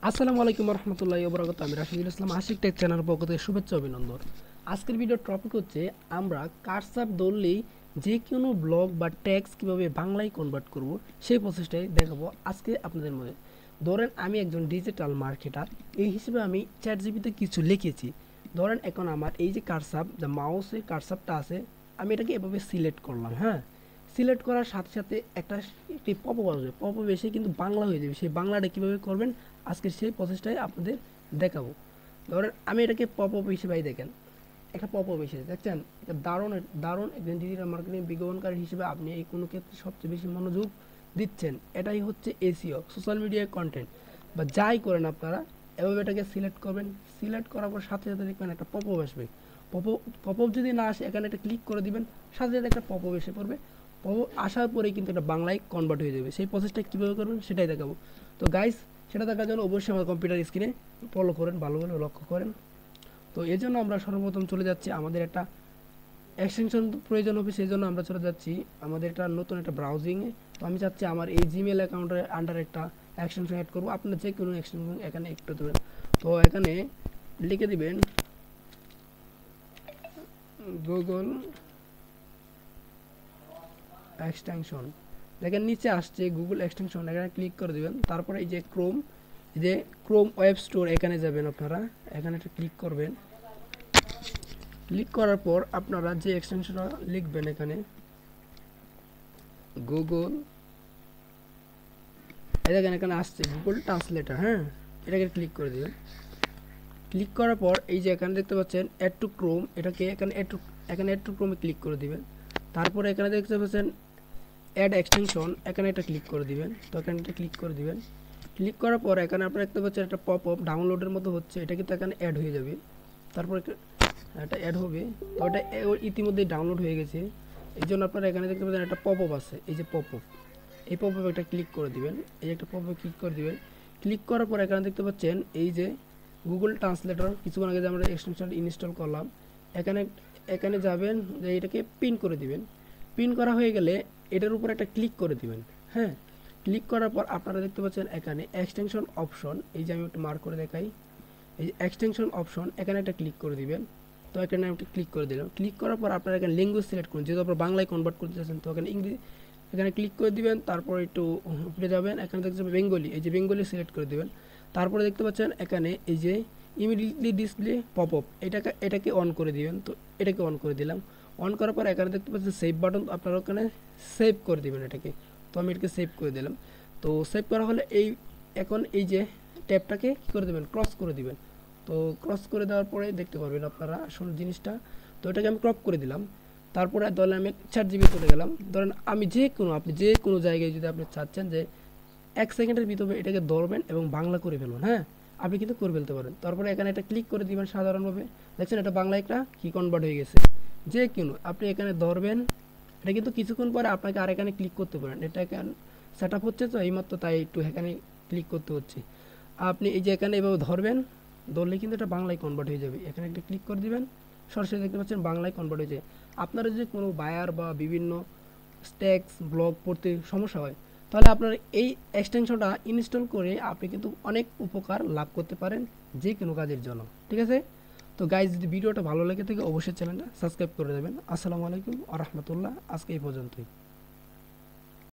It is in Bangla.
আসসালামু আলাইকুম রহমতুল্লাহি ওয়া বারাকাতুহু। আমি রাশিদুল ইসলাম আশিক টেক চ্যানেল পক্ষ থেকে শুভেচ্ছা অভিনন্দন। আজকের ভিডিওর টপিক হচ্ছে আমরা কার্সর ধরলেই যে কোনো ব্লগ বা টেক্সট কিভাবে বাংলায় কনভার্ট করব সেই প্রসেসটাই দেখাবো আজকে আপনাদের মধ্যে। ধরেন আমি একজন ডিজিটাল মার্কেটার, এই হিসেবে আমি চ্যাটজিপিতে কিছু লিখেছি। ধরেন এখন আমার এই যে কার্সর, যে মাউসের কার্সরটা আছে, আমি এটাকে এভাবে সিলেক্ট করলাম। হ্যাঁ, সিলেক্ট করার সাথে সাথে একটি পপ আপ আসবে, পপ আপ এসে কিন্তু বাংলা হয়ে যাবে। সেই বাংলাটা কীভাবে করবেন আজকে সেই প্রসেসটাই আপনাদের দেখাবো। ধরেন আমি এটাকে পপ আপ হিসেবে দেখেন, একটা পপ আপ এসেছে, দেখছেন? এটা দারুণ দারুণ একজন ডিজিটাল মার্কেটিং বিজ্ঞাপনকারী হিসেবে আপনি এই কোনো ক্ষেত্রে সবচেয়ে বেশি মনোযোগ দিচ্ছেন। এটাই হচ্ছে এসইও, সোশ্যাল মিডিয়ায় কন্টেন্ট বা যাই করেন আপনারা এভাবে এটাকে সিলেক্ট করবেন। সিলেক্ট করার পর সাথে সাথে দেখবেন একটা পপ আপ আসবে। পপ আপ যদি না আসে এখানে একটা ক্লিক করে দিবেন, সাথে সাথে একটা পপ আপ এসে পড়বে। পপ আপ আসার পরেই কিন্তু এটা বাংলায় কনভার্ট হয়ে যাবে। সেই প্রসেসটা কীভাবে করবেন সেটাই দেখাবো। তো গাইস, সেটা দেখার জন্য অবশ্যই আমার কম্পিউটার স্ক্রিনে ফলো করেন, ভালোভাবে লক্ষ্য করেন। তো এই জন্য আমরা সর্বপ্রথম চলে যাচ্ছি, আমাদের একটা এক্সটেনশন প্রয়োজন হবে, সেই জন্য আমরা চলে যাচ্ছি আমাদের একটা নতুন একটা ব্রাউজিংয়ে। তো আমি চাচ্ছি আমার এই জিমেল অ্যাকাউন্টের আন্ডার একটা এক্সটেনশন অ্যাড করবো। আপনারা যে কোনো এক্সটেনশন এখানে একটু দেবেন। তো এখানে লিখে দিবেন গুগল এক্সটেনশন। দেখেন নিচে আসছে গুগল এক্সটেনশন, এখানে ক্লিক করে দিবেন। তারপরে এই যে ক্রোম ওয়েব স্টোর, এখানে যাবেন আপনারা, এখানে একটা ক্লিক করবেন। ক্লিক করার পর আপনারা যে এক্সটেনশনটা লিখবেন এখানে গুগল, এই দেখেন এখানে আসছে গুগল ট্রান্সলেটর। হ্যাঁ, এটাকে ক্লিক করে দিবেন। ক্লিক করার পর এই যে এখানে দেখতে পাচ্ছেন অ্যাড টু ক্রোম, এটাকে এখানে অ্যাড টু ক্রোমে ক্লিক করে দিবেন। তারপরে এখানে দেখতে পাচ্ছেন অ্যাড এক্সটেনশন, এখানে এটা ক্লিক করে দিবেন। তো এখানে এটা ক্লিক করে দিবেন। ক্লিক করার পর এখানে আপনারা দেখতে পাচ্ছেন একটা পপ আপ ডাউনলোডের মতো হচ্ছে, এটা কিন্তু এখানে অ্যাড হয়ে যাবে। তারপর এটা অ্যাড হবে। তো এটা ইতিমধ্যেই ডাউনলোড হয়ে গেছে। এই জন্য আপনারা এখানে দেখতে পাচ্ছেন একটা পপ আপ আছে, এই যে পপ আপ, এই পপ আপ একটা ক্লিক করে দিবেন। এই একটা পপ আপ ক্লিক করে দিবেন। ক্লিক করার পর এখানে দেখতে পাচ্ছেন এই যে গুগল ট্রান্সলেটর, কিছুক্ষণ আগে যে আমরা এক্সটেনশন ইনস্টল করলাম, এখানে এখানে যাবেন, যে এটাকে পিন করে দিবেন। পিন করা হয়ে গেলে এটার উপর একটা ক্লিক করে দিবেন। হ্যাঁ, ক্লিক করার পর আপনারা দেখতে পাচ্ছেন এখানে এক্সটেনশন অপশন, এই যে আমি একটু মার্ক করে দেখাই, এই যে এক্সটেনশন অপশন, এখানে একটা ক্লিক করে দিবেন। তো এখানে আমি একটা ক্লিক করে দিলাম। ক্লিক করার পর আপনারা এখানে ল্যাঙ্গুয়েজ সিলেক্ট করুন, যেহেতু আপনারা বাংলায় কনভার্ট করতে চাচ্ছেন। তো এখানে ইংরেজি, এখানে ক্লিক করে দিবেন। তারপর একটু উপরে যাবেন, এখানে দেখতে পাবেন বেঙ্গলি, এই যে বেঙ্গলি সিলেক্ট করে দিবেন। তারপরে দেখতে পাচ্ছেন এখানে এই যে ইমিডিয়েটলি ডিসপ্লে পপ আপ, এটাকে অন করে দিবেন। তো এটাকে অন করে দিলাম। অন করার পর এখানে দেখতে পাচ্ছেন সেভ বাটন, আপনারা ওখানে সেভ করে দিবেন এটাকে। তো আমি এটাকে সেভ করে দিলাম। তো সেভ করা হলে এখন এই যে ট্যাবটাকে কী করে দেবেন, ক্রস করে দিবেন। তো ক্রস করে দেওয়ার পরে দেখতে পারবেন আপনারা আসল জিনিসটা। তো এটাকে আমি ক্রপ করে দিলাম। তারপরে ধরেন আমি 4 GB চলে গেলাম। ধরেন আমি আপনি যে কোনো জায়গায় যদি আপনি চাচ্ছেন যে 1 সেকেন্ডের ভিতরে এটাকে ধরবেন এবং বাংলা করে ফেলুন, হ্যাঁ, আপনি কিন্তু করে ফেলতে পারেন। তারপরে এখানে একটা ক্লিক করে দিবেন সাধারণভাবে, দেখছেন এটা বাংলা একটা কি কনভার্ট হয়ে গেছে। যে কোনো আপনি এখানে ধরবেন, এটা কিন্তু কিছুক্ষণ পরে আপনাকে আর এখানে ক্লিক করতে পারেন। এটা এখানে সেট আপ হচ্ছে, তো এইমাত্র তাই একটু এখানে ক্লিক করতে হচ্ছে। আপনি এই যে এখানে এভাবে ধরবেন, ধরলে কিন্তু এটা বাংলায় কনভার্ট হয়ে যাবে। এখানে একটা ক্লিক করে দিবেন, সরাসরি দেখতে পাচ্ছেন বাংলায় কনভার্ট হয়ে যায়। আপনারা যদি কোনো বায়ার বা বিভিন্ন স্ট্যাক্স ব্লগ পড়তে সমস্যা হয়, তাহলে আপনার এই এক্সটেনশনটা ইনস্টল করে আপনি কিন্তু অনেক উপকার লাভ করতে পারেন যে কোনো কাজের জন্য। ঠিক আছে? তো গাইজ, যদি ভিডিওটা ভালো লেগে থাকে অবশ্যই চ্যানেলটা সাবস্ক্রাইব করে দেবেন। আসসালামু আলাইকুম আ রহমতুল্লাহ। আজকে এই পর্যন্তই।